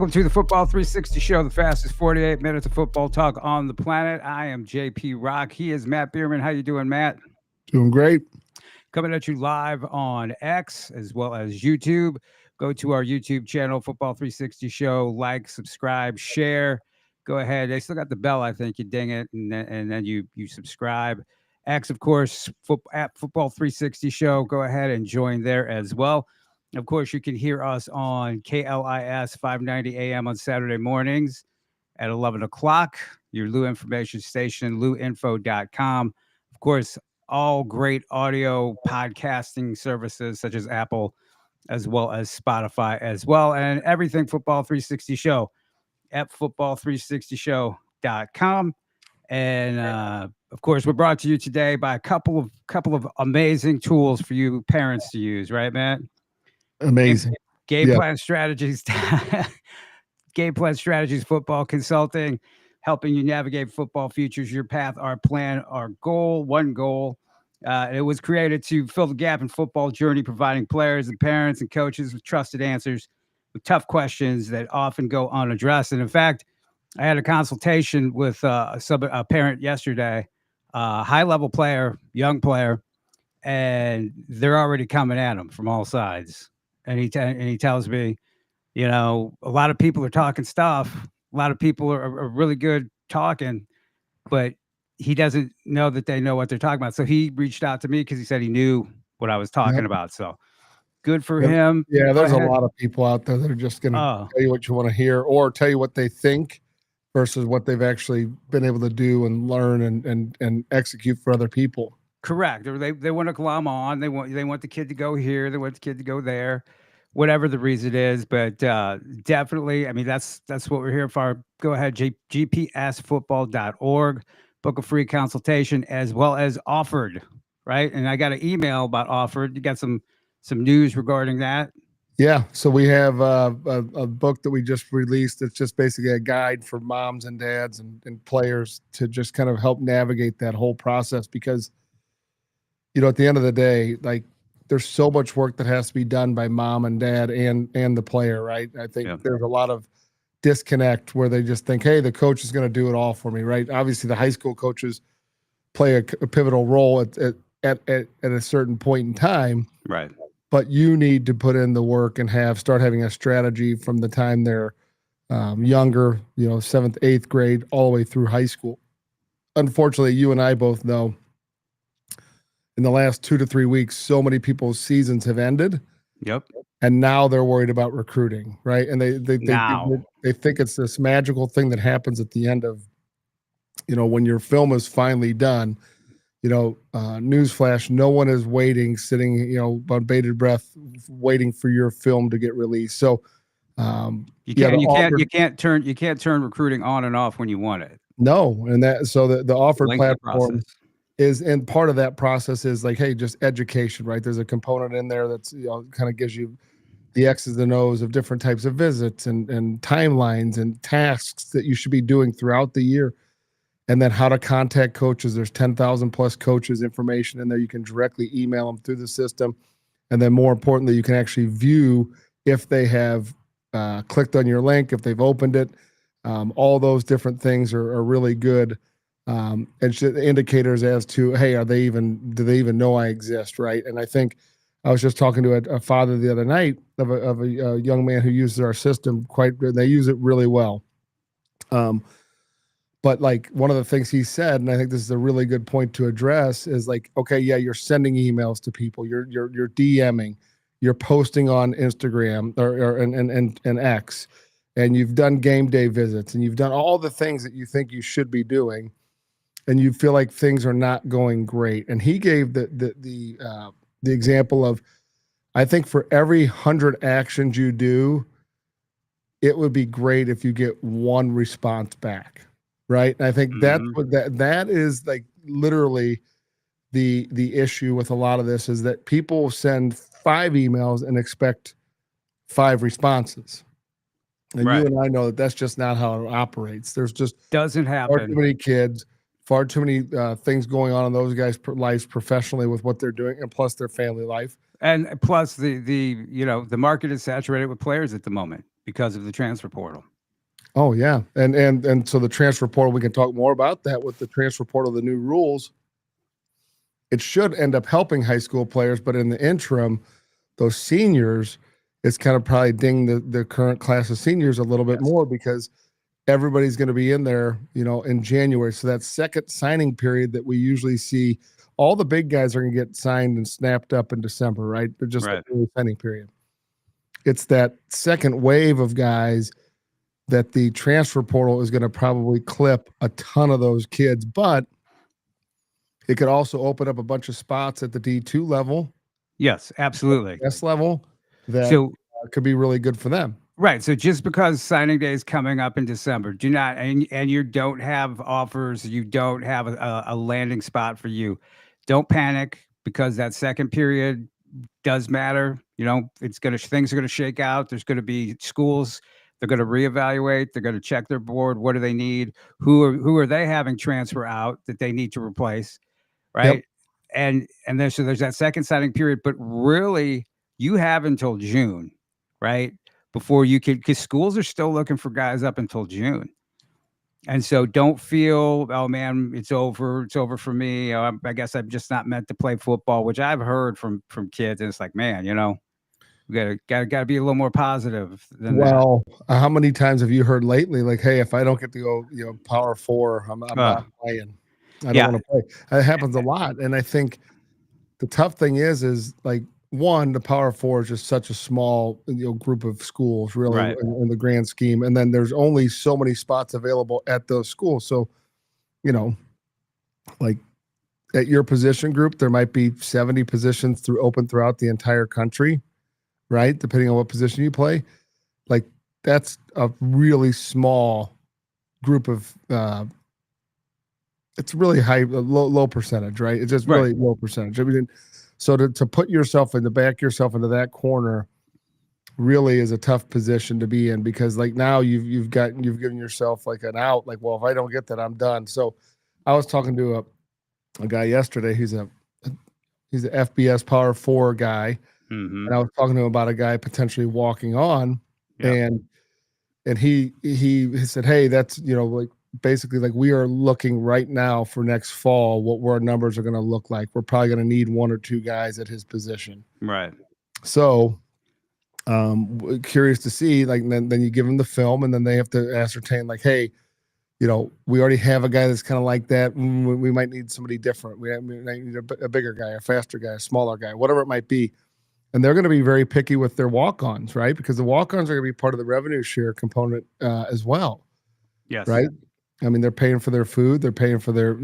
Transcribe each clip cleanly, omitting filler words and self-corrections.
Welcome to the Football 360 Show, the fastest 48 minutes of football talk on the planet. I am JP Rock. He is Matt Bierman. How you doing, Matt? Doing great. Coming at you live on X as well as YouTube. Go to our YouTube channel, Football 360 Show. Like, subscribe, share. Go ahead. They still got the bell, I think. You ding it, and then you subscribe. X, of course, at Football 360 Show. Go ahead and join there as well. Of course, you can hear us on KLIS 590 AM on Saturday mornings at 11 o'clock. Your Lou information station, louinfo.com. Of course, all great audio podcasting services such as Apple as well as Spotify as well. And everything Football 360 Show at football360show.com. And of course, we're brought to you today by a couple of amazing tools for you parents to use, right, Matt? Amazing. Game plan strategies, game plan strategies, football consulting, helping you navigate football futures, your path, our plan, our goal, one goal. It was created to fill the gap in football journey, providing players and parents and coaches with trusted answers with tough questions that often go unaddressed. And in fact, I had a consultation with a parent yesterday, high-level player, young player, and they're already coming at him from all sides. And he tells me, you know, a lot of people are talking stuff. A lot of people are really good talking, but he doesn't know that they know what they're talking about. So he reached out to me because he said he knew what I was talking about. So good for him. Yeah, there's a lot of people out there that are just going to tell you what you want to hear or tell you what they think versus what they've actually been able to do and learn and execute for other people. Correct. Or they want to glom on. They want the kid to go here. They want the kid to go there, whatever the reason is. But definitely, I mean, that's what we're here for. Go ahead, gpsfootball.org. Book a free consultation as well as Offered, right? And I got an email about Offered. You got some news regarding that? Yeah. So we have a book that we just released. It's just basically a guide for moms and dads and players to just kind of help navigate that whole process because, you know, at the end of the day, like there's so much work that has to be done by mom and dad and the player, right? I think there's a lot of disconnect where they just think, hey, the coach is going to do it all for me, right? Obviously, the high school coaches play a pivotal role at a certain point in time, right? But you need to put in the work and start having a strategy from the time they're younger, you know, 7th, 8th grade, all the way through high school. Unfortunately, you and I both know in the last 2 to 3 weeks, so many people's seasons have ended. Yep. And now they're worried about recruiting, right? And they think it's this magical thing that happens at the end of, you know, when your film is finally done. You know, newsflash, no one is sitting, you know, on bated breath, waiting for your film to get released. So you can't turn recruiting on and off when you want it. No, and the Offered platform is, and part of that process is like, hey, just education, right? There's a component in there that's, you know, kind of gives you the X's and O's of different types of visits and timelines and tasks that you should be doing throughout the year. And then how to contact coaches. There's 10,000 plus coaches information in there. You can directly email them through the system. And then more importantly, you can actually view if they have clicked on your link, if they've opened it. All those different things are really good and indicators as to, hey, do they even know I exist, right? And I think I was just talking to a father the other night of a young man who uses our system they use it really well. But like one of the things he said, and I think this is a really good point to address, is like, okay, yeah, you're sending emails to people, you're DMing, you're posting on Instagram and X, and you've done game day visits, and you've done all the things that you think you should be doing, and you feel like things are not going great. And he gave the example of, I think for every 100 actions you do, it would be great if you get one response back. Right. And I think that's what that is, like literally the issue with a lot of this is that people send 5 emails and expect 5 responses. And you and I know that that's just not how it operates. There's just doesn't happen. Far too many kids, far too many things going on in those guys' lives professionally with what they're doing, and plus their family life. And plus the market is saturated with players at the moment. because of the transfer portal. Oh yeah, and so the transfer portal, we can talk more about that with the transfer portal, the new rules. It should end up helping high school players, but in the interim, those seniors, it's kind of probably ding the current class of seniors a little bit more because everybody's going to be in there, in January. So that second signing period that we usually see, all the big guys are going to get signed and snapped up in December, right? They're just like the signing period. It's that second wave of guys that the transfer portal is going to probably clip a ton of those kids, but it could also open up a bunch of spots at the D2 level. Yes, absolutely. S level that could be really good for them. Right. So just because signing day is coming up in December, do not, and you don't have offers, you don't have a landing spot for you, don't panic, because that second period does matter. Things are going to shake out. There's going to be schools. They're going to reevaluate. They're going to check their board. What do they need? Who are they having transfer out that they need to replace? Right. Yep. And there's that second signing period, but really you have until June, right? Before you could, because schools are still looking for guys up until June. And so don't feel, oh man, it's over for me. I guess I'm just not meant to play football, which I've heard from kids. And it's like, man, we gotta be a little more positive than that. How many times have you heard lately, like, hey, if I don't get to go, Power 4, I'm not playing. I don't want to play. That happens a lot. And I think the tough thing is like, one, the Power 4 is just such a small group of schools, really, in the grand scheme. And then there's only so many spots available at those schools. So, like at your position group, there might be 70 positions open throughout the entire country, right? Depending on what position you play. Like that's a really small group of it's really low percentage, right? It's just really low percentage. I mean, so to put yourself into that corner really is a tough position to be in, because like now you've given yourself like an out, like, well, if I don't get that, I'm done. So I was talking to a guy yesterday. He's an FBS Power 4 guy. Mm-hmm. And I was talking to him about a guy potentially walking on, and he said, hey, that's, like, basically, like, we are looking right now for next fall what our numbers are going to look like. We're probably going to need one or two guys at his position. Right. So curious to see, like, then you give them the film, and then they have to ascertain, like, hey, we already have a guy that's kind of like that. We might need somebody different. We might need a bigger guy, a faster guy, a smaller guy, whatever it might be. And they're going to be very picky with their walk-ons, right? Because the walk-ons are going to be part of the revenue share component as well. Yes. Right. I mean, they're paying for their food. They're paying for their,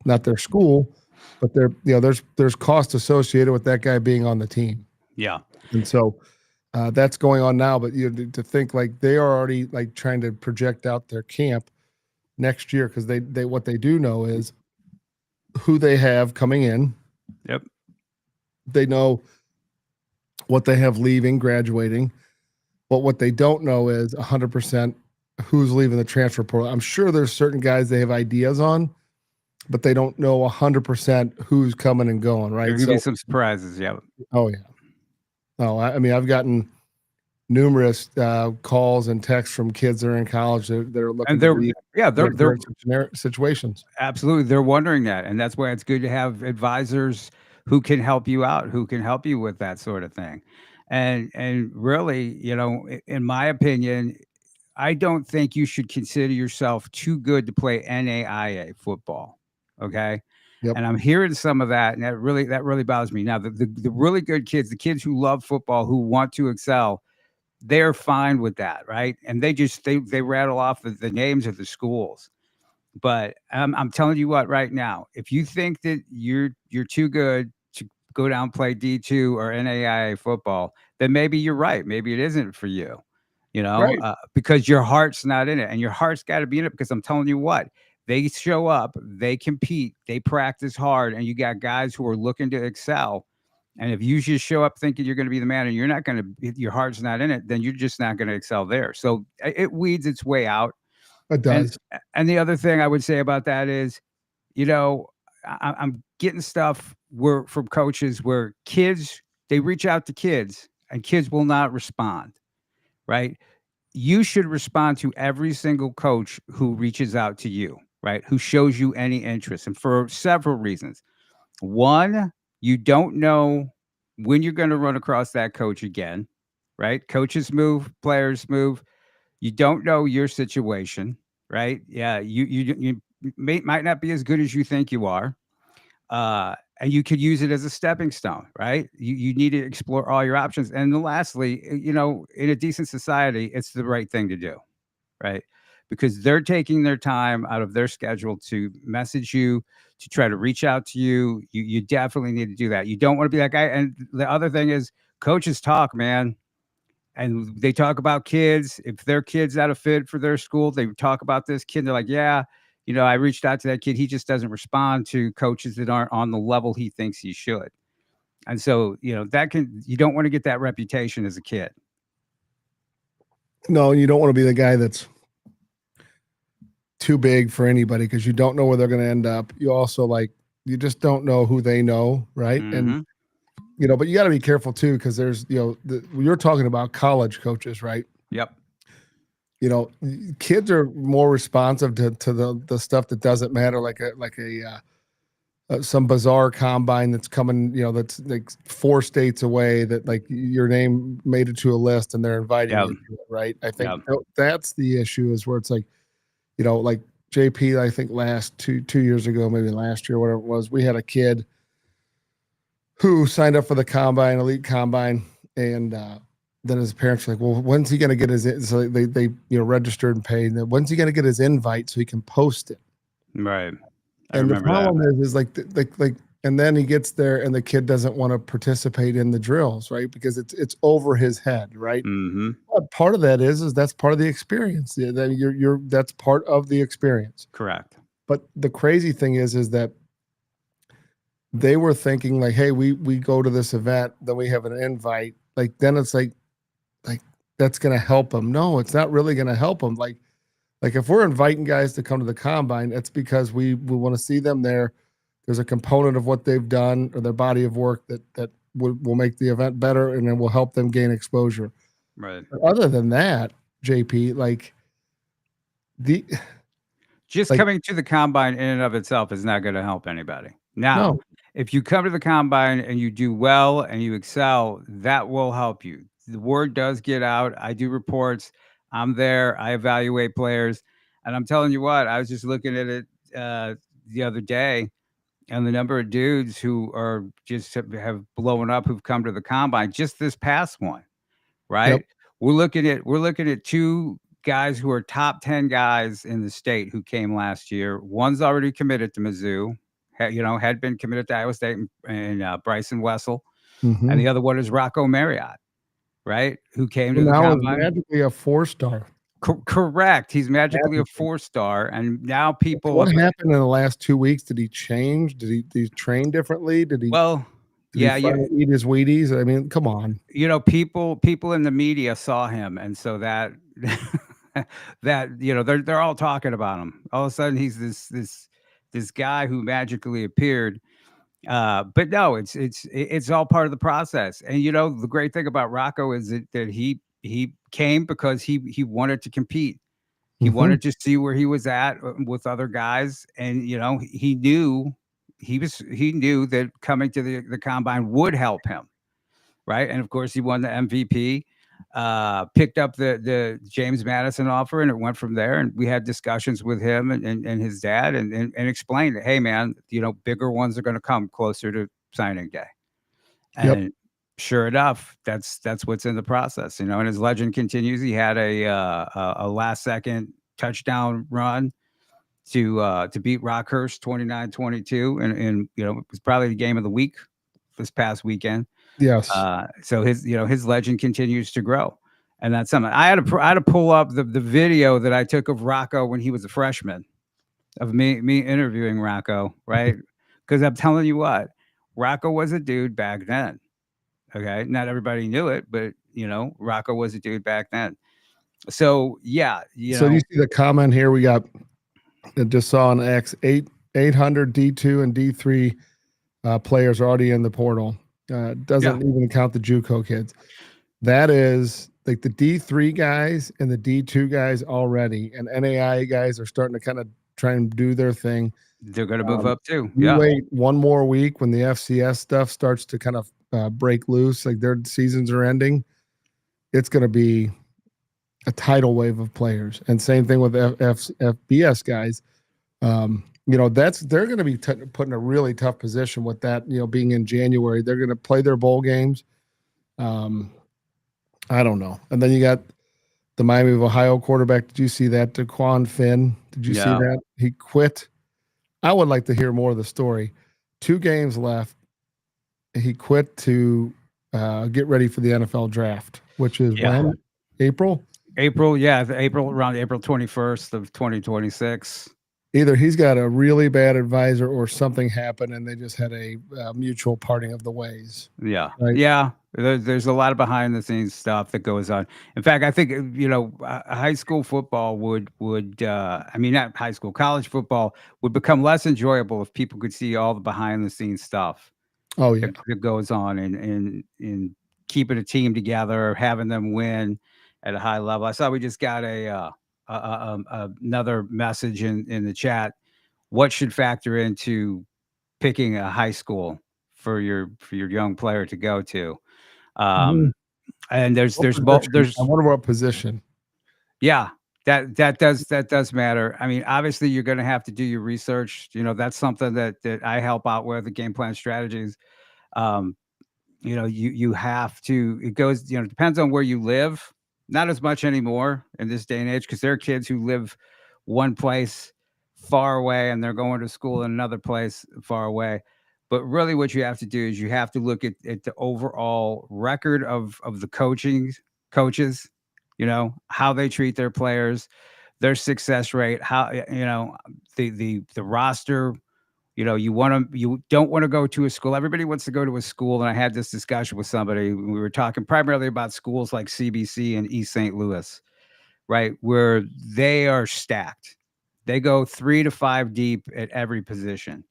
not their school, but there's cost associated with that guy being on the team. Yeah. And so that's going on now. But to think like they are already like trying to project out their camp next year, because they what they do know is who they have coming in. Yep. They know what they have leaving, graduating, but what they don't know is 100% who's leaving the transfer portal. I'm sure there's certain guys they have ideas on, but they don't know 100% who's coming and going, right? There's going to be some surprises, yeah. Oh, yeah. Oh, I mean, I've gotten numerous calls and texts from kids that are in college that are looking they're situations. Absolutely. They're wondering that. And that's why it's good to have advisors who can help you out, who can help you with that sort of thing. And really, in my opinion, I don't think you should consider yourself too good to play NAIA football. Okay. Yep. And I'm hearing some of that, and that really bothers me. Now, the really good kids, the kids who love football, who want to excel, they're fine with that, right? And they rattle off the names of the schools. But I'm telling you what, right now, if you think that you're too good to go down and play D2 or NAIA football, then maybe you're right. Maybe it isn't for you, because your heart's not in it, and your heart's got to be in it, because I'm telling you what, they show up, they compete, they practice hard, and you got guys who are looking to excel. And if you just show up thinking you're going to be the man and you're not going to, your heart's not in it, then you're just not going to excel there. So it weeds its way out. It does. And the other thing I would say about that is, I'm getting stuff from coaches where kids, they reach out to kids and kids will not respond. Right. you should respond to every single coach who reaches out to you, right? Who shows you any interest, and for several reasons. One, you don't know when you're going to run across that coach again, right? Coaches move, players move. You don't know your situation, right? Yeah, might not be as good as you think you are, and you could use it as a stepping stone, right? You need to explore all your options. And then lastly, in a decent society, it's the right thing to do, right? Because they're taking their time out of their schedule to message you, to try to reach out to you. You definitely need to do that. You don't want to be that guy. And the other thing is, coaches talk, man, and they talk about kids. If their kid's not a fit for their school, they talk about this kid. They're like, yeah, I reached out to that kid. He just doesn't respond to coaches that aren't on the level he thinks he should. And so, you don't want to get that reputation as a kid. No, you don't want to be the guy that's too big for anybody because you don't know where they're going to end up. You also you just don't know who they know, right? Mm-hmm. And but you got to be careful too because there's you're talking about college coaches, right? Yep. Kids are more responsive to the stuff that doesn't matter, like some bizarre combine that's coming, that's like 4 states away that like your name made it to a list and they're inviting you to it, right? I think that's the issue is where it's like, like JP, I think last 2 years ago, maybe last year, whatever it was, we had a kid who signed up for the combine, elite combine, and then his parents were like, well, when's he going to get his, so they registered and paid. And when's he going to get his invite so he can post it? Right. And the problem is like, and then he gets there and the kid doesn't want to participate in the drills, right? Because it's over his head, right? Mm-hmm. But part of that is that's part of the experience. Then that's part of the experience. Correct. But the crazy thing is that they were thinking like, hey, we go to this event, then we have an invite. Like, then it's like that's going to help them. No, it's not really going to help them. Like if we're inviting guys to come to the combine, it's because we want to see them there. There's a component of what they've done or their body of work that will make the event better and then will help them gain exposure. Right. But other than that, JP, coming to the combine in and of itself is not going to help anybody. Now, if you come to the combine and you do well and you excel, that will help you. The word does get out. I do reports. I'm there. I evaluate players. And I'm telling you what, I was just looking at it the other day, and the number of dudes who are just have blown up who've come to the combine just this past one, right? Yep. We're looking at 2 guys who are top 10 guys in the state who came last year. One's already committed to Mizzou, had been committed to Iowa State and Bryson Wessel. Mm-hmm. And the other one is Rocco Marriott, right? Who came to the now combine. Is magically a 4-star. Correct. He's magically a 4-star. And now people. What happened in the last 2 weeks? Did he change? Did he train differently? Did he? Well, Did he eat his Wheaties? I mean, come on. People in the media saw him, and so that they're all talking about him. All of a sudden, he's this guy who magically appeared. But no, it's all part of the process. And the great thing about Rocco is that he came because he wanted to compete. He wanted to see where he was at with other guys, and he knew that coming to the combine would help him, right? And of course, he won the MVP. Picked up the James Madison offer, and it went from there. And we had discussions with him and his dad, and explained that, hey man, bigger ones are going to come closer to signing day. And sure enough, that's what's in the process, and his legend continues. He had a last second touchdown run to beat Rockhurst 29-22, and it was probably the game of the week this past weekend. Yes. So his legend continues to grow, and that's something. I had to pull up the video that I took of Rocco when he was a freshman, of me interviewing Rocco, right? Because I'm telling you what, Rocco was a dude back then. Okay, not everybody knew it, but Rocco was a dude back then. So yeah, So you see the comment here? We got just saw an X 800 D2 and D3 players are already in the portal. Doesn't even count the JUCO kids. That's like the D3 guys and the D2 guys already, and NAI guys are starting to kind of try and do their thing. They're going to move up too. You Yeah. wait one more week when the FCS stuff starts to kind of break loose, like their seasons are ending. It's going to be a tidal wave of players, and same thing with FBS guys. They're going to be put in a really tough position with that. Being in January, they're going to play their bowl games. I don't know. And then you got the Miami of Ohio quarterback. Did you see that? DeQuan Finn. Did you see that? He quit. I would like to hear more of the story. 2 games left. He quit to get ready for the NFL draft, which is when? April? Around April 21st of 2026. Either he's got a really bad advisor or something happened and they just had a mutual parting of the ways. Yeah. Right? Yeah. There's a lot of behind the scenes stuff that goes on. In fact, I think, high school football not high school, college football would become less enjoyable if people could see all the behind the scenes stuff. Oh, yeah. That goes on in keeping a team together, having them win at a high level. I saw we just got another message in the chat. What should factor into picking a high school for your young player to go to? And there's I wonder what position. Yeah, that does matter. I mean, obviously you're going to have to do your research. That's something that I help out with, the game plan strategies. You have to, it goes, depends on where you live. Not as much anymore in this day and age, because there are kids who live one place far away and they're going to school in another place far away. But really what you have to do is you have to look at the overall record of the coaches, how they treat their players, their success rate, how, the roster. You don't want to go to a school. Everybody wants to go to a school. And I had this discussion with somebody. We were talking primarily about schools like CBC and East St. Louis, right? Where they are stacked. They go 3 to 5 deep at every position.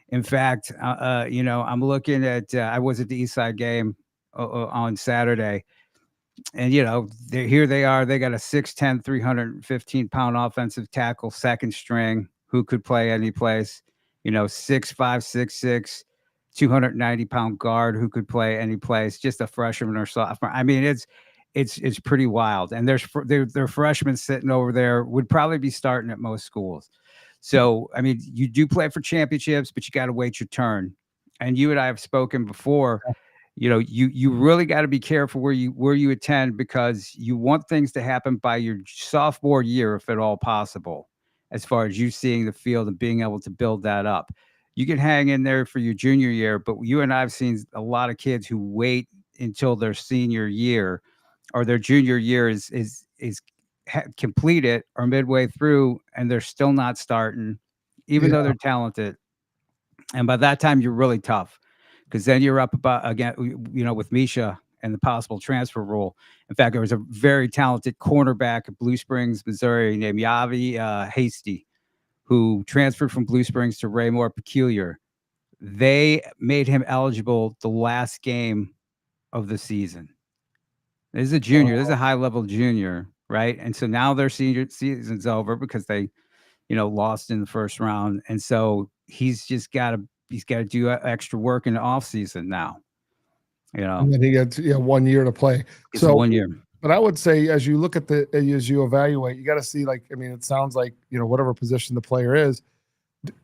In fact, I'm looking at, I was at the East Side game on Saturday, and, here they are. They got a 6'10", 315-pound offensive tackle, second string, who could play any place. 6'5", 6'6", 290-pound guard who could play any place. Just a freshman or sophomore. I mean, it's pretty wild. And their freshmen sitting over there would probably be starting at most schools. So, I mean, you do play for championships, but you got to wait your turn. And you and I have spoken before. You really got to be careful where you attend, because you want things to happen by your sophomore year, if at all possible, as far as you seeing the field and being able to build that up. You can hang in there for your junior year, but you and I have seen a lot of kids who wait until their senior year or their junior year is completed or midway through, and they're still not starting, even though they're talented. And by that time, you're really tough, because then you're up about, again, with Misha and the possible transfer rule. In fact, there was a very talented cornerback at Blue Springs, Missouri, named Yavi Hasty, who transferred from Blue Springs to Raymore Peculiar. They made him eligible the last game of the season. This is a junior. This is a high-level junior, right? And so now their senior season's over because they, lost in the first round. And so he's got to do extra work in the off season now. And then he gets 1 year to play. So 1 year. But I would say, as you look at as you evaluate, you got to see, it sounds like, whatever position the player is,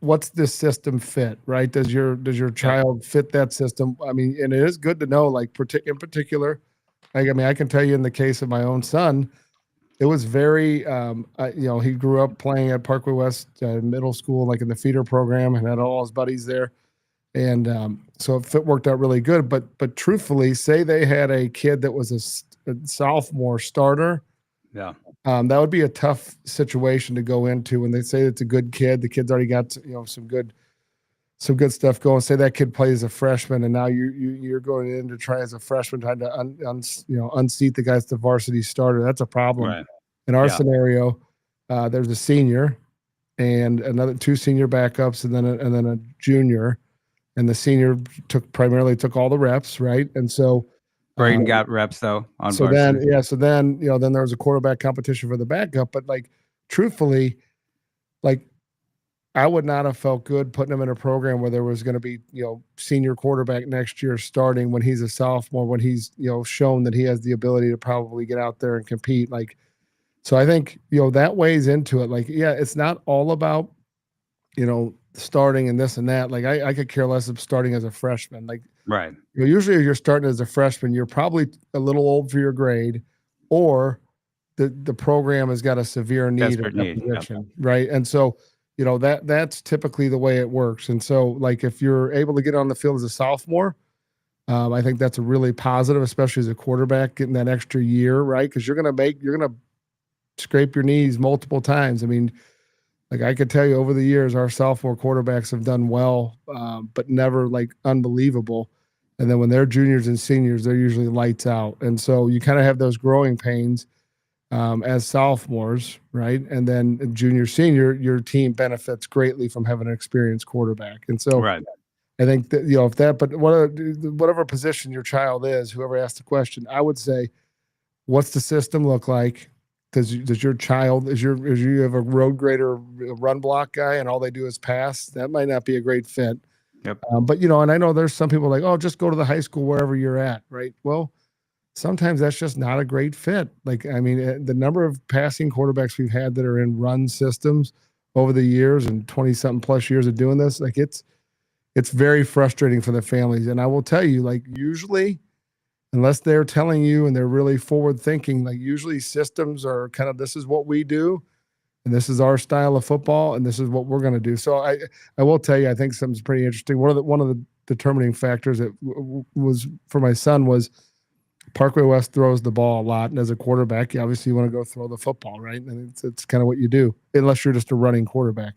what's this system fit, right? Does your child fit that system? I mean, and it is good to know, in particular, I can tell you in the case of my own son, it was very, he grew up playing at Parkway West Middle School, like in the feeder program, and had all his buddies there. And so it worked out really good. But truthfully, say they had a kid that was a sophomore starter. Yeah. That would be a tough situation to go into when they say it's a good kid. The kid's already got some good stuff going. Say that kid plays a freshman, and now you're going in to try as a freshman, trying to unseat the guy's the varsity starter. That's a problem. Right. In our scenario, there's a senior and another 2 senior backups, and then a junior, and the senior took all the reps, right? And so Braden got reps though on So varsity. then then there was a quarterback competition for the backup. But like, truthfully, like, I would not have felt good putting him in a program where there was going to be, senior quarterback next year starting when he's a sophomore, when he's, shown that he has the ability to probably get out there and compete. Like, so I think, that weighs into it. Like, yeah, it's not all about, starting and this and that. Like, I could care less of starting as a freshman. Like, Right. usually if you're starting as a freshman, you're probably a little old for your grade, or the program has got a severe need at Desperate that need. position, right? And so, that's typically the way it works. And so, like, if you're able to get on the field as a sophomore, I think that's a really positive, especially as a quarterback, getting that extra year, right? Because you're gonna scrape your knees multiple times. I mean, like, I could tell you over the years, our sophomore quarterbacks have done well, but never like unbelievable. And then when they're juniors and seniors, they're usually lights out. And so you kind of have those growing pains as sophomores, right? And then junior, senior, your team benefits greatly from having an experienced quarterback. And so Right. I think that, if that, but whatever position your child is, whoever asked the question, I would say, what's the system look like? Does your child, is you have a road grader, run block guy, and all they do is pass? That might not be a great fit. Yep. But and I know there's some people like, oh, just go to the high school wherever you're at, right? Well, sometimes that's just not a great fit. Like, I mean, the number of passing quarterbacks we've had that are in run systems over the years and 20 something plus years of doing this, like, it's very frustrating for the families. And I will tell you, like, usually, unless they're telling you and they're really forward thinking, like, usually systems are kind of, this is what we do, and this is our style of football, and this is what we're going to do. So I will tell you, I think something's pretty interesting. One of the determining factors that was for my son was Parkway West throws the ball a lot, and as a quarterback, you obviously want to go throw the football, right? And it's kind of what you do, unless you're just a running quarterback.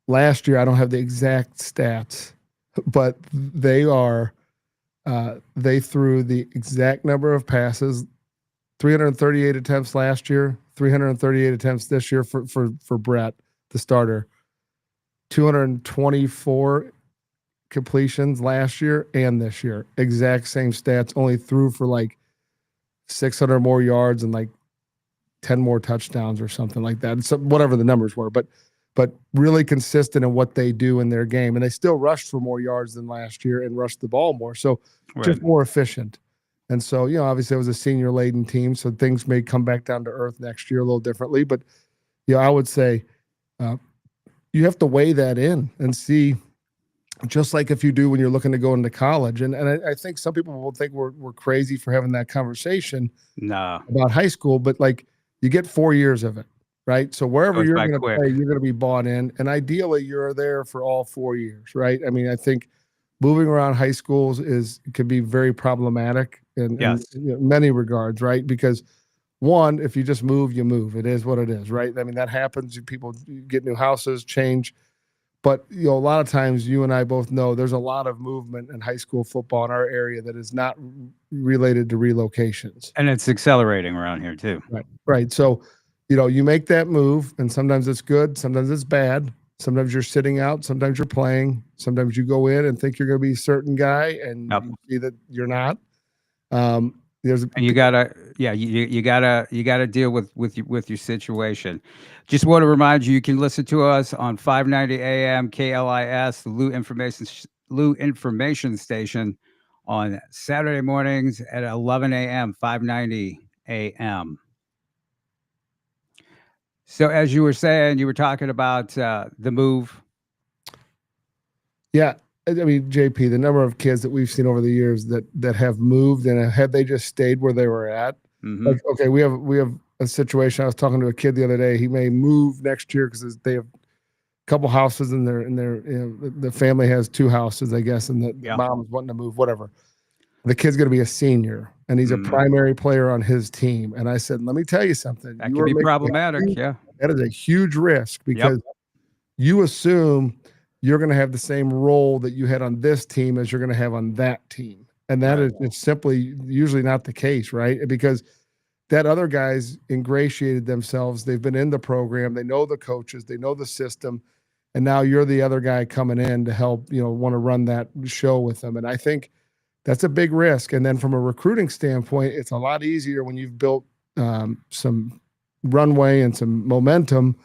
Last year, I don't have the exact stats, but they threw the exact number of passes, 338 attempts last year, 338 attempts this year for Brett, the starter, 224 completions last year and this year. Exact same stats, only threw for like 600 more yards and like 10 more touchdowns or something like that. So whatever the numbers were, but really consistent in what they do in their game. And they still rushed for more yards than last year and rushed the ball more. So just more efficient. And so, obviously it was a senior laden team, so things may come back down to earth next year a little differently. But, I would say you have to weigh that in and see, just like if you do when you're looking to go into college. And I think some people will think we're crazy for having that conversation about high school, but like, you get 4 years of it. Right. So wherever you're going to play, you're going to be bought in. And ideally, you're there for all 4 years. Right. I mean, I think moving around high schools can be very problematic in many regards. Right. Because one, if you just move, you move. It is what it is. Right. I mean, that happens. People get new houses, change. But, a lot of times you and I both know there's a lot of movement in high school football in our area that is not related to relocations. And it's accelerating around here, too. Right. Right. So, you make that move, and sometimes it's good, sometimes it's bad. Sometimes you're sitting out, sometimes you're playing. Sometimes you go in and think you're going to be a certain guy, and you see that you're not. And you gotta deal with your situation. Just want to remind you can listen to us on 590 AM KLIS, the Lou Information Station, on Saturday mornings at 11 a.m. 590 AM. So as you were saying, you were talking about the move. Yeah. I mean, JP, the number of kids that we've seen over the years that have moved, and had they just stayed where they were at, like, okay, we have a situation. I was talking to a kid the other day. He may move next year because they have a couple houses in their the family has 2 houses, I guess, and the mom's wanting to move, whatever. The kid's going to be a senior, and he's a primary player on his team. And I said, let me tell you something. That can be problematic. That is a huge risk, because you assume you're going to have the same role that you had on this team as you're going to have on that team. And that is just simply usually not the case, right? Because that other guy's ingratiated themselves. They've been in the program. They know the coaches. They know the system. And now you're the other guy coming in to help, want to run that show with them. And I think That's a big risk. And then from a recruiting standpoint, it's a lot easier when you've built some runway and some momentum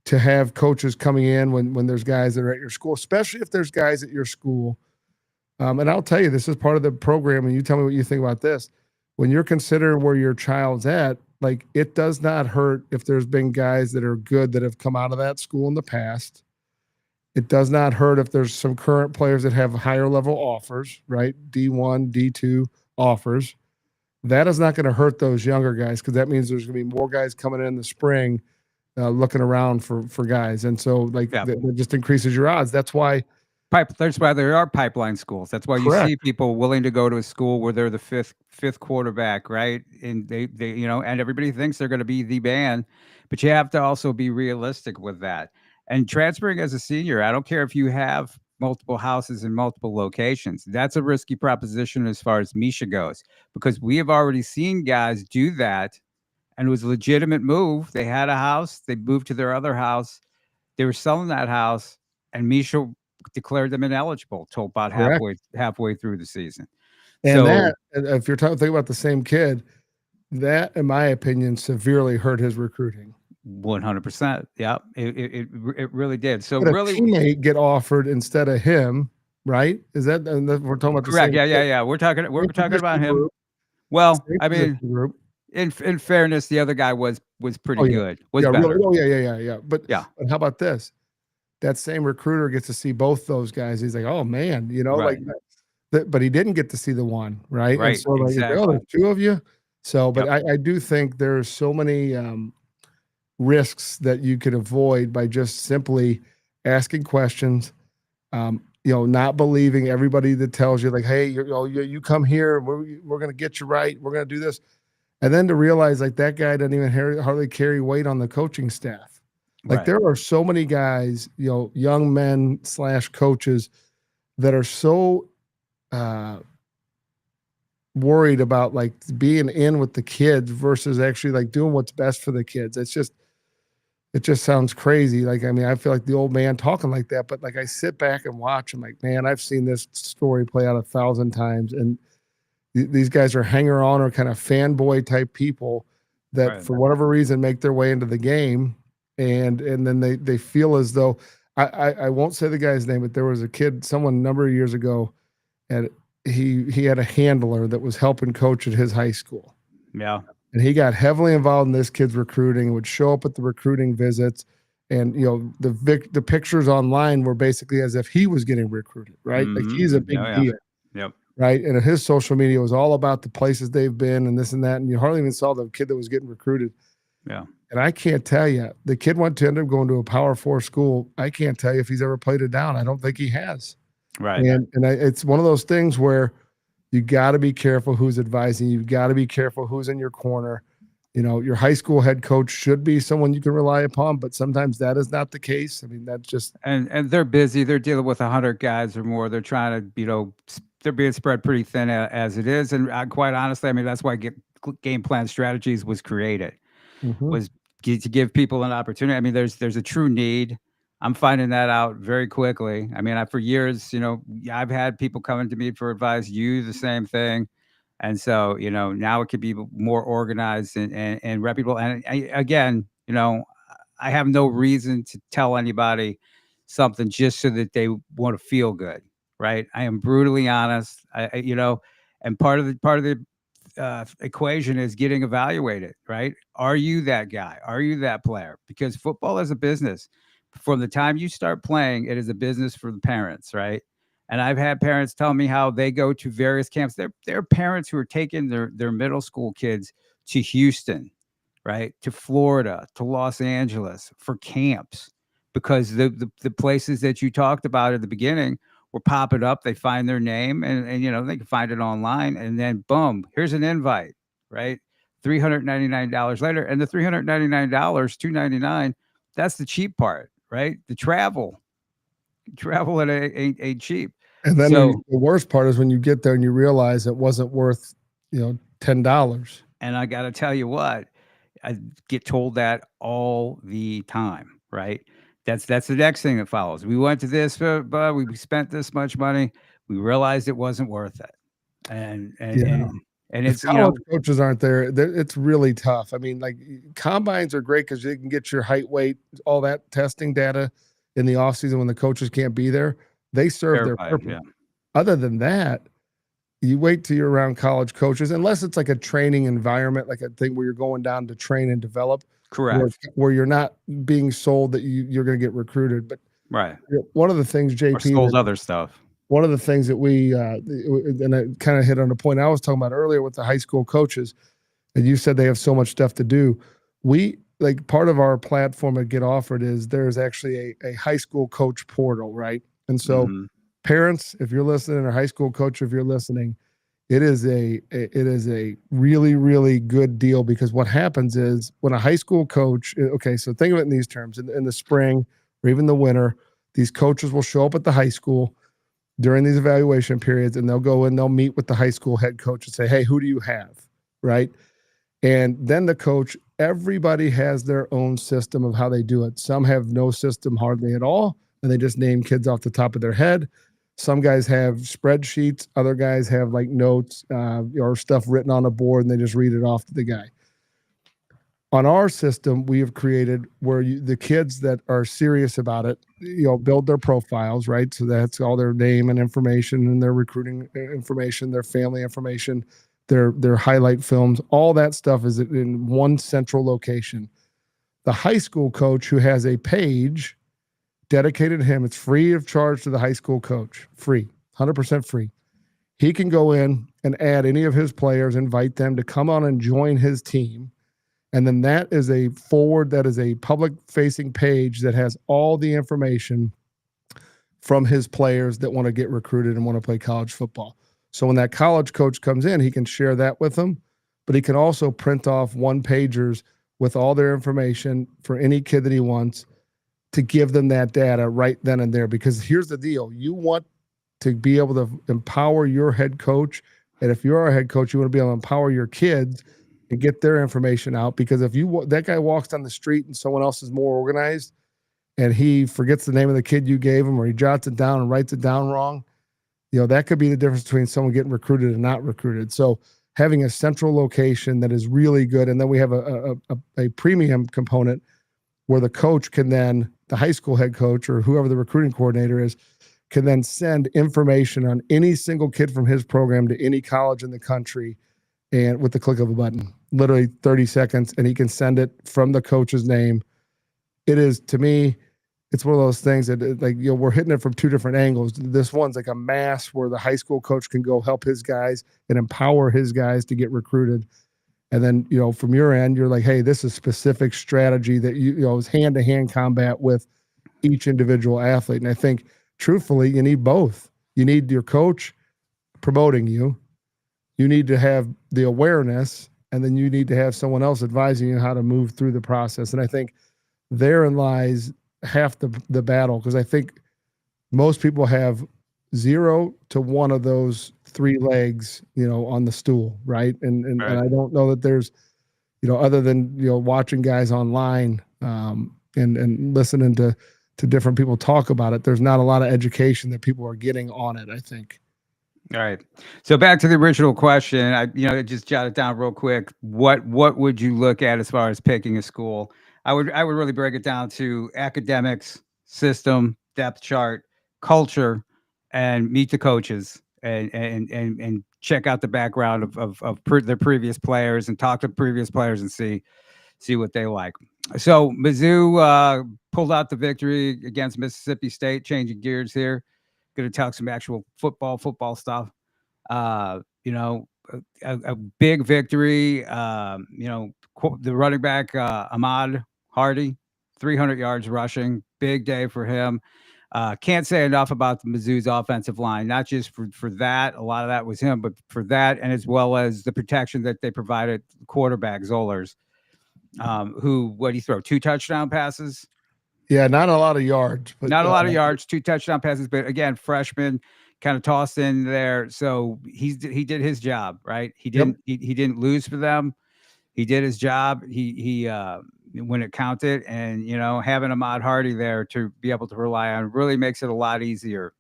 to have coaches coming in when there's guys that are at your school, especially if there's guys at your school. And I'll tell you, this is part of the program, and you tell me what you think about this. When you're considering where your child's at, like, it does not hurt if there's been guys that are good that have come out of that school in the past. It does not hurt if there's some current players that have higher level offers, right? D1, D2 offers. That is not going to hurt those younger guys, because that means there's going to be more guys coming in the spring looking around for guys. And so, like, Yeah. that just increases your odds. That's why That's why there are pipeline schools. That's why you see people willing to go to a school where they're the fifth quarterback, right? And they and everybody thinks they're going to be the man, but you have to also be realistic with that. And transferring as a senior, I don't care if you have multiple houses in multiple locations. That's a risky proposition as far as Misha goes, because we have already seen guys do that, and it was a legitimate move. They had a house, they moved to their other house, they were selling that house, and Misha declared them ineligible till about halfway through the season. And so that, if you're thinking about the same kid, that, in my opinion, severely hurt his recruiting. 100%. Yeah, it really did. So but really, a teammate get offered instead of him, right? Is that, and we're talking about the correct? same Yeah. We're talking about him. Group, well, I mean, group. In fairness, the other guy was pretty good. Was yeah, better. Really, yeah. But yeah. But how about this? That same recruiter gets to see both those guys. He's like, oh man, right. like, but he didn't get to see the one, right? Right. And so, like, exactly. oh, there's two of you. So, but I do think there's so many risks that you could avoid by just simply asking questions. Not believing everybody that tells you, like, hey, you come here, we're going to get you right, we're going to do this. And then to realize, like, that guy doesn't even hardly carry weight on the coaching staff. Like, there are so many guys, young men / coaches that are so worried about, like, being in with the kids versus actually, like, doing what's best for the kids. It just sounds crazy. Like, I mean, I feel like the old man talking like that, but, like, I sit back and watch, I'm like, man, I've seen this story play out 1,000 times. And these guys are hanger on or kind of fanboy type people that for whatever reason make their way into the game. And then they feel as though, I won't say the guy's name, but there was a kid, someone a number of years ago, and he had a handler that was helping coach at his high school. Yeah. And he got heavily involved in this kid's recruiting, would show up at the recruiting visits. And, the pictures online were basically as if he was getting recruited, right? Mm-hmm. Like, he's a big deal. Yep. Right. And his social media was all about the places they've been and this and that. And you hardly even saw the kid that was getting recruited. Yeah. And I can't tell you, the kid went to end up going to a Power 4 school. I can't tell you if he's ever played it down. I don't think he has. Right. And it's one of those things where you got to be careful who's advising. You've got to be careful who's in your corner. Your high school head coach should be someone you can rely upon, but sometimes that is not the case. I mean, that's just. And they're busy. They're dealing with 100 guys or more. They're trying to, they're being spread pretty thin as it is. And quite honestly, I mean, that's why Game Plan Strategies was created. Was to give people an opportunity. I mean, there's a true need. I'm finding that out very quickly. I mean, for years, I've had people coming to me for advice, you the same thing. And so, now it could be more organized and reputable. And again, I have no reason to tell anybody something just so that they want to feel good. Right. I am brutally honest. And part of the equation is getting evaluated, right? Are you that guy? Are you that player? Because football is a business. From the time you start playing, it is a business for the parents, right? And I've had parents tell me how they go to various camps. There are parents who are taking their middle school kids to Houston, right? To Florida, to Los Angeles for camps, because the places that you talked about at the beginning were popping up. They find their name and they can find it online, and then boom, here's an invite, right? $399 later. And the $399, $299, that's the cheap part, right? The travel at ain't cheap. And then the worst part is when you get there and you realize it wasn't worth, $10. And I got to tell you what, I get told that all the time, right? That's the next thing that follows. We went to this, but we spent this much money. We realized it wasn't worth it. and Yeah. If it's college coaches aren't there, it's really tough. I mean, like combines are great because you can get your height, weight, all that testing data in the off season when the coaches can't be there. They serve their verified. purpose. Yeah, Other than that, you wait till you're around college coaches, unless it's like a training environment, like a thing where you're going down to train and develop, correct. where you're not being sold that you're going to get recruited. But Right. one of the things, Or JP, sold that other stuff. one of the things that we and I kind of hit on a point I was talking about earlier with the high school coaches, and you said they have so much stuff to do. We like part of our platform at Get Offered is there's actually a high school coach portal, right? And so Mhm. parents, if you're listening, or high school coach, if you're listening, it is a really, really good deal, because what happens is when a high school coach, okay, so think of it in these terms, in the spring or even the winter, these coaches will show up at the high school during these evaluation periods, and they'll go in, they'll meet with the high school head coach and say, hey, who do you have? Right. And then the coach, everybody has their own system of how they do it. Some have no system hardly at all, and they just name kids off the top of their head. Some guys have spreadsheets. Other guys have like notes or stuff written on a board, and they just read it off to the guy. On our system, we have created where the kids that are serious about it, build their profiles, right? So that's all their name and information, and their recruiting information, their family information, their highlight films, all that stuff is in one central location. The high school coach who has a page dedicated to him, it's free of charge to the high school coach, free, 100% free. He can go in and add any of his players, invite them to come on and join his team. And then that is a public facing page that has all the information from his players that want to get recruited and want to play college football. So when that college coach comes in, he can share that with them, but he can also print off one pagers with all their information for any kid that he wants, to give them that data right then and there. Because here's the deal. You want to be able to empower your head coach. And if you're a head coach, you want to be able to empower your kids and get their information out. Because if that guy walks down the street and someone else is more organized, and he forgets the name of the kid you gave him, or he jots it down and writes it down wrong, that could be the difference between someone getting recruited and not recruited. So having a central location that is really good. And then we have a premium component where the coach can then, the high school head coach or whoever the recruiting coordinator is, can then send information on any single kid from his program to any college in the country, and with the click of a button, literally 30 seconds, and he can send it from the coach's name. It is, to me, it's one of those things that we're hitting it from two different angles. This one's like a mass where the high school coach can go help his guys and empower his guys to get recruited. And then, from your end, you're like, hey, this is specific strategy that is hand-to-hand combat with each individual athlete. And I think, truthfully, you need both. You need your coach promoting you. You need to have the awareness, and then you need to have someone else advising you how to move through the process. And I think therein lies half the battle, because I think most people have 0 to 1 of those 3 legs, on the stool, right? And Right. I don't know that there's, other than watching guys online and listening to different people talk about it, there's not a lot of education that people are getting on it, I think. All right. So back to the original question, I just jotted down real quick. What would you look at as far as picking a school? I would really break it down to academics, system, depth chart, culture, and meet the coaches, and check out the background of the previous players, and talk to previous players and see what they like. So Mizzou pulled out the victory against Mississippi State. Changing gears here, going to talk some actual football stuff. A big victory. The running back Ahmad Hardy, 300 yards rushing, big day for him. Can't say enough about the Mizzou's offensive line, not just for that. A lot of that was him, but for that, and as well as the protection that they provided quarterback Zollers, who, what did he throw? 2 touchdown passes? Yeah, not a lot of yards, but not a lot of yards, 2 touchdown passes, but again, freshman kind of tossed in there. So he did his job, right? He didn't lose for them. He did his job. He when it counted, and having Ahmad Hardy there to be able to rely on really makes it a lot easier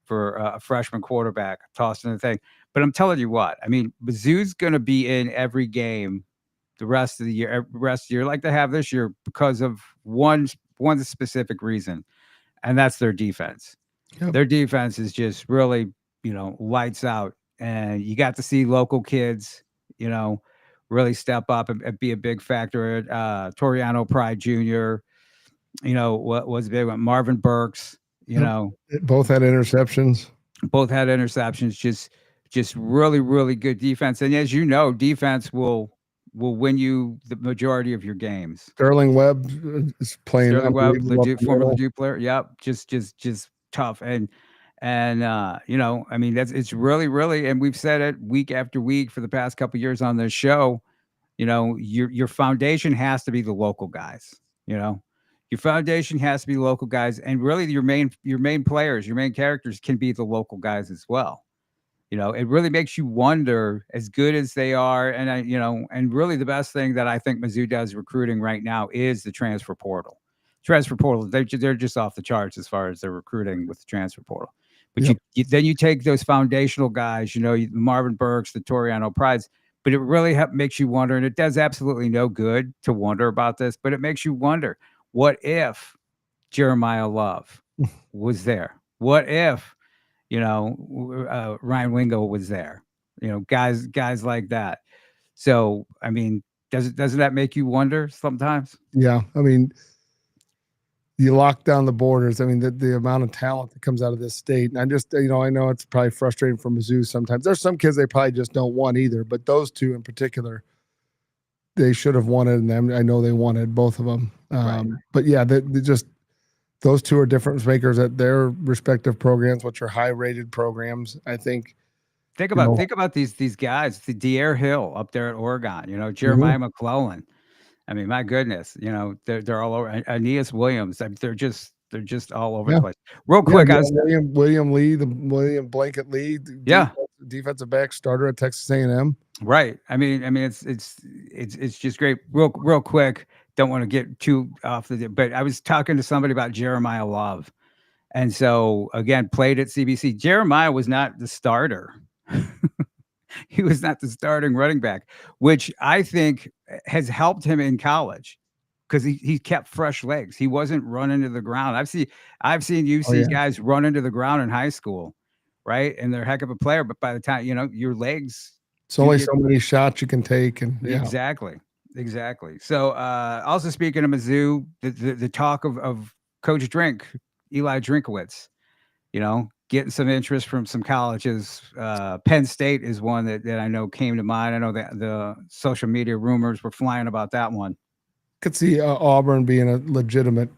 for a freshman quarterback tossed in the thing. But I'm telling you what, I mean, Mizzou's going to be in every game the rest of the year, like they have this year, because of one specific reason, and that's their defense. Yep. Their defense is just really, lights out, and you got to see local kids, really step up and be a big factor. Toriano Pride Jr., what was a big one. Marvin Burks, both had interceptions. Both had interceptions. Just really, really good defense. And as you know, defense will win you the majority of your games. Sterling Webb is playing. Sterling Webb, former Ladue player. Yep, just tough. And I mean, it's really, really, and we've said it week after week for the past couple of years on this show. Your foundation has to be the local guys. Your foundation has to be local guys, and really your main players, your main characters can be the local guys as well. It really makes you wonder, as good as they are, and and really the best thing that I think Mizzou does recruiting right now is the transfer portal. They're just off the charts as far as their recruiting with the transfer portal. But yep. then you take those foundational guys, the Marvin Burks, the Toriano Prides, but it really makes you wonder, and it does absolutely no good to wonder about this, but it makes you wonder, what if Jeremiah Love was there? What if Ryan Wingo was there, guys like that. So, I mean, doesn't that make you wonder sometimes? Yeah. I mean, you lock down the borders. I mean, the amount of talent that comes out of this state. And I just, I know it's probably frustrating for Mizzou sometimes. There's some kids they probably just don't want either, but those two in particular, they should have wanted, and I know they wanted both of them. Right. But yeah, they just, those two are difference makers at their respective programs, which are high-rated programs. I think. Think about these guys. The De'Air Hill up there at Oregon. Jeremiah McClellan. I mean, my goodness. They're all over. Aeneas Williams. I mean, they're just all over the place. Real quick, William Lee, the William Blanket Lee. Defensive back starter at Texas A&M. Right. I mean, it's just great. Real quick. Don't want to get too off but I was talking to somebody about Jeremiah Love. And so, again, played at CBC. Jeremiah was not the starter. He was not the starting running back, which I think has helped him in college because he kept fresh legs. He wasn't running to the ground. I've seen UC guys run into the ground in high school, right? And they're a heck of a player. But by the time, your legs. It's only so many shots you can take. And Exactly. So, also speaking of Mizzou, the talk of Coach Drink, Eli Drinkowitz, getting some interest from some colleges. Penn State is one that I know came to mind. I know that the social media rumors were flying about that one. Could see Auburn being a legitimate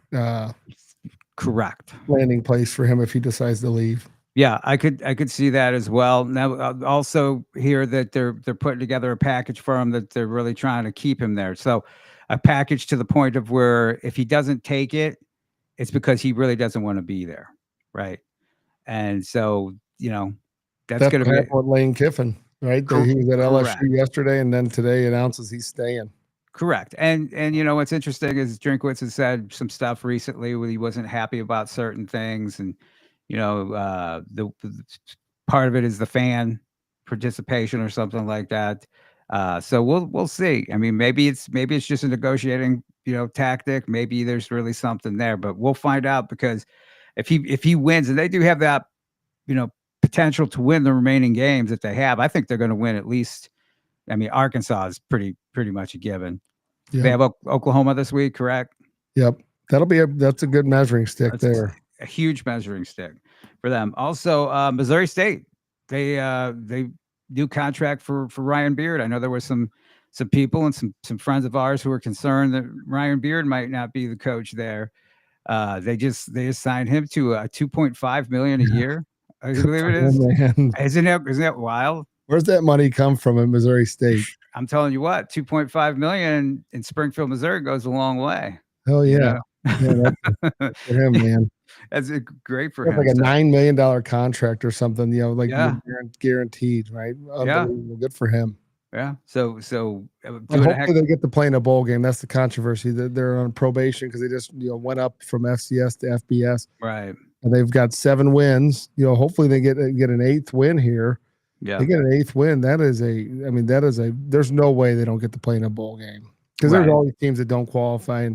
correct landing place for him if he decides to leave. Yeah, I could see that as well. Now, I also hear that they're putting together a package for him, that they're really trying to keep him there. So a package to the point of where if he doesn't take it, it's because he really doesn't want to be there, right? And so, that's going to be what Lane Kiffin, right? He was at LSU yesterday, and then today announces he's staying. Correct. And what's interesting is Drinkwitz has said some stuff recently where he wasn't happy about certain things, and the part of it is the fan participation or something like that. So we'll see. I mean, maybe it's just a negotiating tactic. Maybe there's really something there, but we'll find out, because if he wins, and they do have that potential to win the remaining games that they have, I think they're going to win at least. I mean, Arkansas is pretty much a given. Yeah. They have Oklahoma this week, correct? Yep. That's a good measuring stick. That's there. A huge measuring stick for them. Also, Missouri State, they new contract for Ryan Beard. I know there were some people and some friends of ours who were concerned that Ryan Beard might not be the coach there. They just signed him to a $2.5 million a year. I believe it is. Man. Isn't that wild? Where's that money come from at Missouri State? I'm telling you what, $2.5 million in Springfield, Missouri goes a long way. Oh yeah. Yeah, that's for him, man. That's great for him. Like a $9 million contract or something, guaranteed, right? Unbelievable. Good for him. Yeah. So hopefully they get to play in a bowl game. That's the controversy. They're on probation because they just went up from FCS to FBS. Right. And they've got 7 wins. Hopefully they get an 8th win here. Yeah. They get an 8th win. There's no way they don't get to play in a bowl game, because there's Right. always teams that don't qualify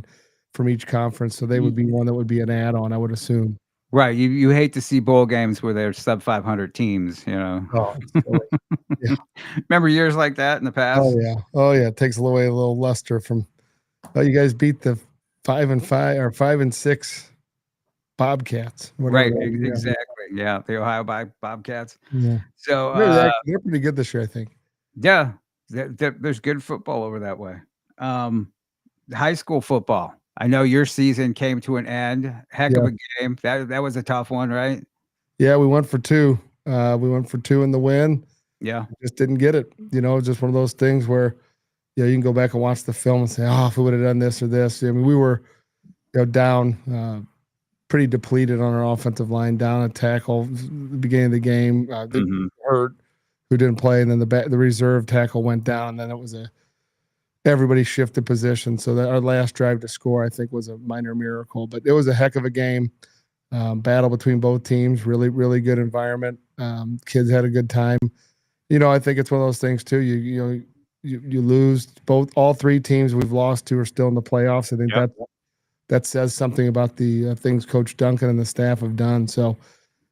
from each conference. So they would be one that would be an add-on, I would assume. Right. You hate to see bowl games where they're sub 500 teams, you know. Oh, it's silly. Yeah. Remember years like that in the past? Oh yeah. Oh yeah. It takes away a little luster from. Oh, you guys beat the 5-5 or 5-6 Bobcats. Right. Whatever. Yeah. Exactly. Yeah. The Ohio Bobcats. Yeah. So They're pretty good this year, I think. yeah, there's good football over that way. High school football. I know your season came to an end. Heck of Yeah. a game. That was a tough one, right? Yeah, we went for 2. We went for 2 in the win. Yeah. Just didn't get it. Just one of those things where, you can go back and watch the film and say, oh, if we would have done this or this. I mean, we were, down, pretty depleted on our offensive line, down a tackle at the beginning of the game. Hurt, who didn't play, and then the reserve tackle went down. And then it was everybody shifted position. So that our last drive to score, I think, was a minor miracle. But it was a heck of a game. Battle between both teams. Really, really good environment. Kids had a good time. I think it's one of those things too. You lose all 3 teams we've lost to are still in the playoffs. I think that says something about the things Coach Duncan and the staff have done. So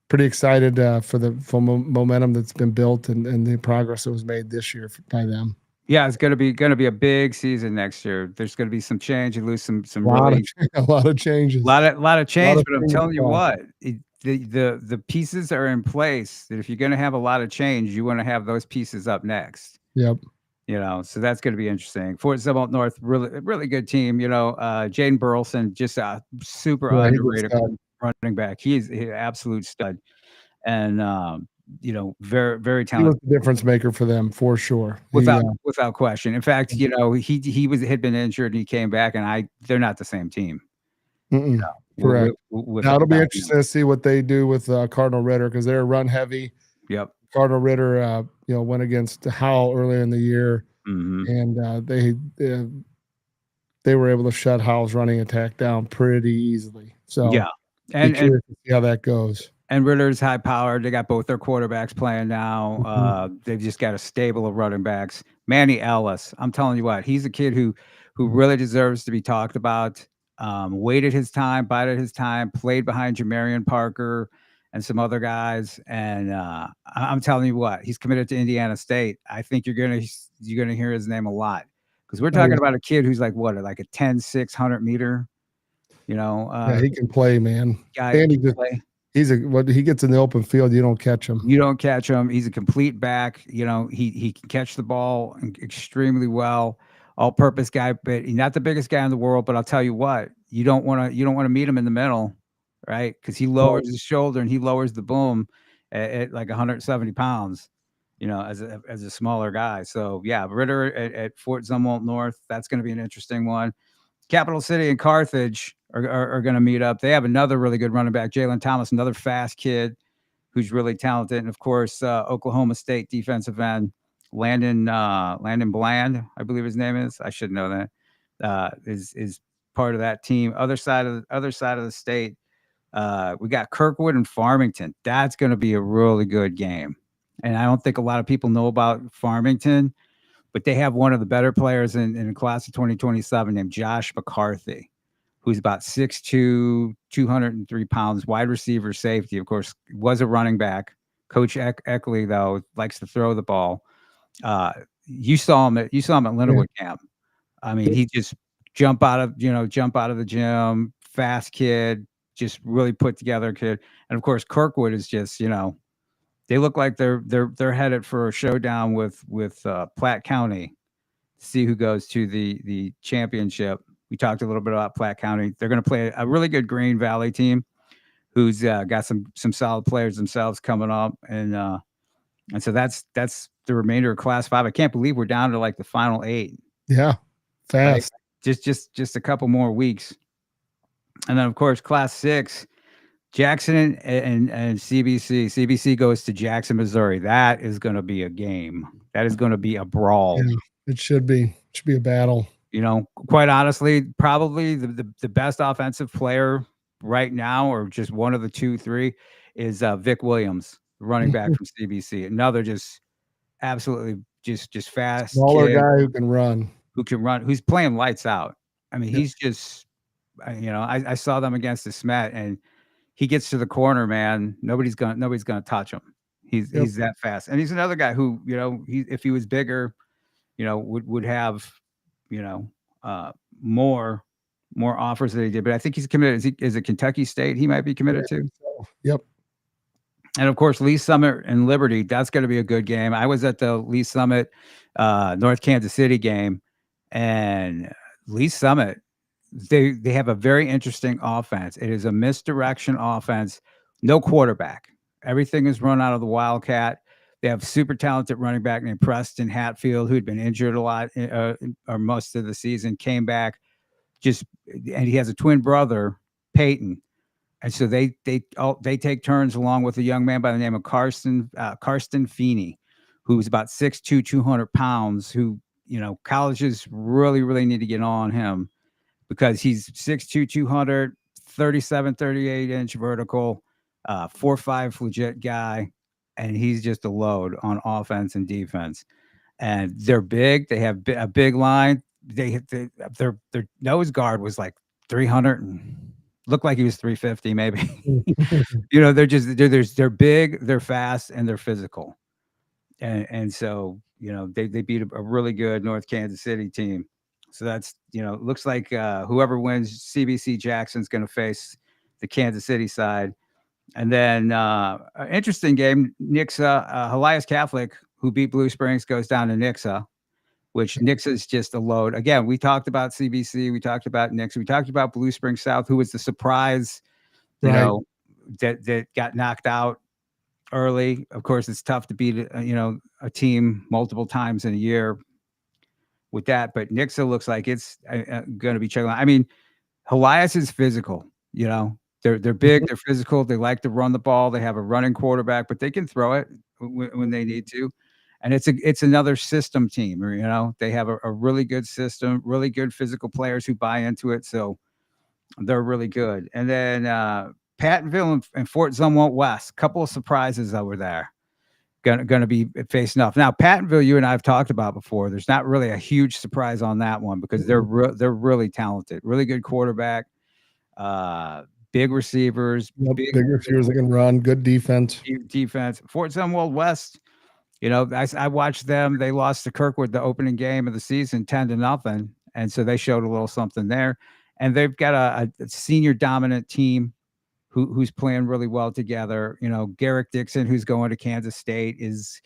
pretty excited for the momentum that's been built and the progress that was made this year by them. Yeah, it's gonna be a big season next year. There's gonna be some change. You lose some a lot of changes. A lot of change, but I'm telling you what, the pieces are in place that if you're gonna have a lot of change, you want to have those pieces up next. Yep. So that's going to be interesting. Fort Simmons North, really good team. Jaden Burleson, just a super underrated running back. He's an absolute stud, and very, very talented. He was the difference maker for them for sure, without question. In fact, he had been injured and he came back, and they're not the same team. Correct. Now it'll be interesting to see what they do with Cardinal Ritter, because they're run heavy. Yep. Cardinal Ritter, went against Howell earlier in the year, and they were able to shut Howell's running attack down pretty easily. So yeah, and see how that goes. And Ritter's high powered. They got both their quarterbacks playing now. They've just got a stable of running backs. Manny Ellis, I'm telling you what, he's a kid who really deserves to be talked about. Waited his time, bided his time, played behind Jamarian Parker and some other guys. And I'm telling you what, he's committed to Indiana State. I think you're gonna hear his name a lot, because we're talking about a kid who's like a 10-6 100-meter. Yeah, he can play, man. And he gets in the open field, you don't catch him. You don't catch him. He's a complete back. He can catch the ball extremely well. All-purpose guy, but he's not the biggest guy in the world. But I'll tell you what, you don't want to meet him in the middle, right? Because he lowers his shoulder and he lowers the boom at like 170 pounds, as a smaller guy. So yeah, Ritter at Fort Zumwalt North, that's going to be an interesting one. Capital City and Carthage are going to meet up. They have another really good running back, Jalen Thomas, another fast kid who's really talented. And of course, Oklahoma State defensive end, Landon Bland, I believe his name is. I should know that. Is part of that team. Other side of the state, we got Kirkwood and Farmington. That's going to be a really good game. And I don't think a lot of people know about Farmington, but they have one of the better players in the class of 2027 named Josh McCarthy, who's about 6'2", 203 pounds, wide receiver, safety. Of course, was a running back. Coach Eckley, though, likes to throw the ball. You saw him at Lindenwood camp. I mean, he just jump out of the gym, fast kid, just really put together kid. And of course, Kirkwood is just, they look like they're headed for a showdown with Platte County to see who goes to the championship. We talked a little bit about Platte County. They're going to play a really good Green Valley team who's got some solid players themselves coming up. And so that's the remainder of Class 5. I can't believe we're down to like the final 8. Yeah, fast. Like, just a couple more weeks. And then, of course, Class 6, Jackson and CBC. CBC goes to Jackson, Missouri. That is going to be a game. That is going to be a brawl. Yeah, it should be. It should be a battle. Quite honestly, probably the best offensive player right now, or just one of the 2-3, is Vic Williams, running back from CBC. Another just absolutely just fast Smaller kid guy who can run. who can run, who's playing lights out. I mean, Yep. he's just, I saw them against the Smet, and he gets to the corner, man. Nobody's gonna touch him. Yep. He's that fast, and he's another guy who, if he was bigger, would have, more offers than he did. But I think he's committed. Is it Kentucky State? He might be committed to. So, yep. And of course, Lee Summit and Liberty. That's going to be a good game. I was at the Lee Summit, North Kansas City game, and Lee Summit. They have a very interesting offense. It is a misdirection offense. No quarterback. Everything is run out of the Wildcat. They have super talented running back named Preston Hatfield, who'd been injured a lot or most of the season, came back. And he has a twin brother, Peyton. And so they take turns along with a young man by the name of Karsten Feeney, who's about 6'2", 200 pounds, who, colleges really, really need to get on him because he's 6'2", 200, 37, 38-inch vertical, 4'5" legit guy. And he's just a load on offense and defense. And they're big. They have a big line. Their nose guard was like 300 and looked like he was 350 maybe. They're big, they're fast, and they're physical. And so, they beat a really good North Kansas City team. So that's, looks like whoever wins CBC Jackson's going to face the Kansas City side. And then an interesting game, Nixa, Helias Catholic, who beat Blue Springs, goes down to Nixa, which Nixa is just a load. Again, we talked about CBC, we talked about Nixa, we talked about Blue Springs South, who was the surprise, that got knocked out early. Of course, it's tough to beat a team multiple times in a year with that, but Nixa looks like it's going to be checking. I mean, Helias is physical, They're big, they're physical, they like to run the ball, they have a running quarterback, but they can throw it when they need to. And it's another system team, they have a really good system, really good physical players who buy into it. So they're really good. And then Pattonville and Fort Zumwalt West, couple of surprises over there. Going to be facing off. Now, Pattonville, you and I have talked about before. There's not really a huge surprise on that one because they're really talented, really good quarterback. Big receivers, big receivers that can run, good defense. Fort Zumwalt West, I watched them. They lost to Kirkwood the opening game of the season, 10-0, and so they showed a little something there. And they've got a senior dominant team who's playing really well together. Garrick Dixon, who's going to Kansas State, is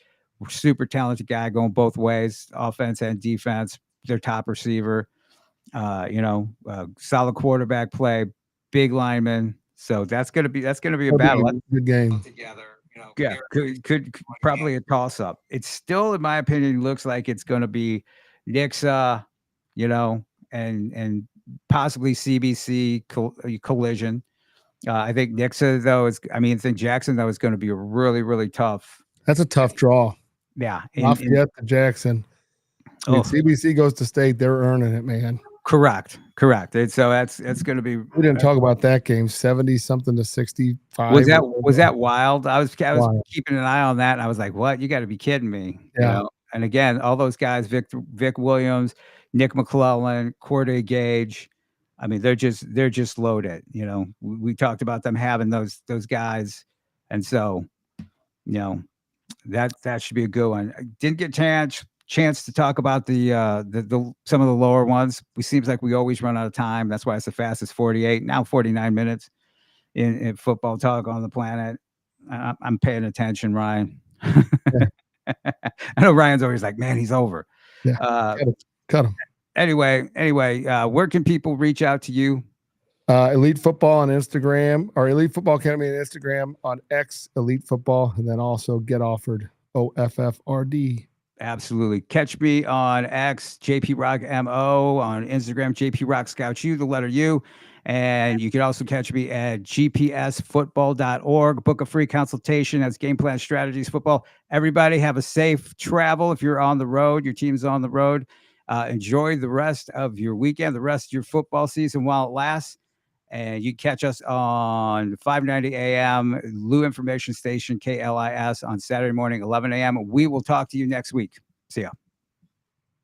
a super talented guy going both ways, offense and defense. Their top receiver, solid quarterback play. Big lineman, so that's gonna be a battle. Good game together. Yeah, could probably a toss up. It's still, in my opinion, looks like it's gonna be Nixa, and possibly CBC collision. I think Nixa though I think Jackson though is going to be really, really tough. That's a tough draw. Yeah, Lafayette to Jackson. CBC goes to State, they're earning it, man. Correct. So that's going to be. We didn't talk about that game. 70-something to 65. Was that wild? I was keeping an eye on that, and I was like, "What? You got to be kidding me!" Yeah. And again, all those guys: Vic Williams, Nick McClellan, Corday Gage. I mean, they're just loaded. We talked about them having those guys, and so, that should be a good one. I didn't get chance to talk about the some of the lower ones. It seems like we always run out of time. That's why it's the fastest 48, now 49 minutes in football talk on the planet. I'm paying attention, Ryan. I know Ryan's always like, man, he's over. Yeah, cut him. Anyway, where can people reach out to you? Elite Football on Instagram, or Elite Football Academy on Instagram, on X, Elite Football, and then also Get Offered, OFFRD. Absolutely. Catch me on X, JP Rock MO, on Instagram, JP Rock Scout U, the letter U. And you can also catch me at gpsfootball.org. Book a free consultation. That's Game Plan Strategies Football. Everybody have a safe travel. If you're on the road, your team's on the road, enjoy the rest of your weekend, the rest of your football season while it lasts. And you can catch us on 590 AM, Lou Information Station, KLIS, on Saturday morning, 11 a.m. We will talk to you next week. See ya.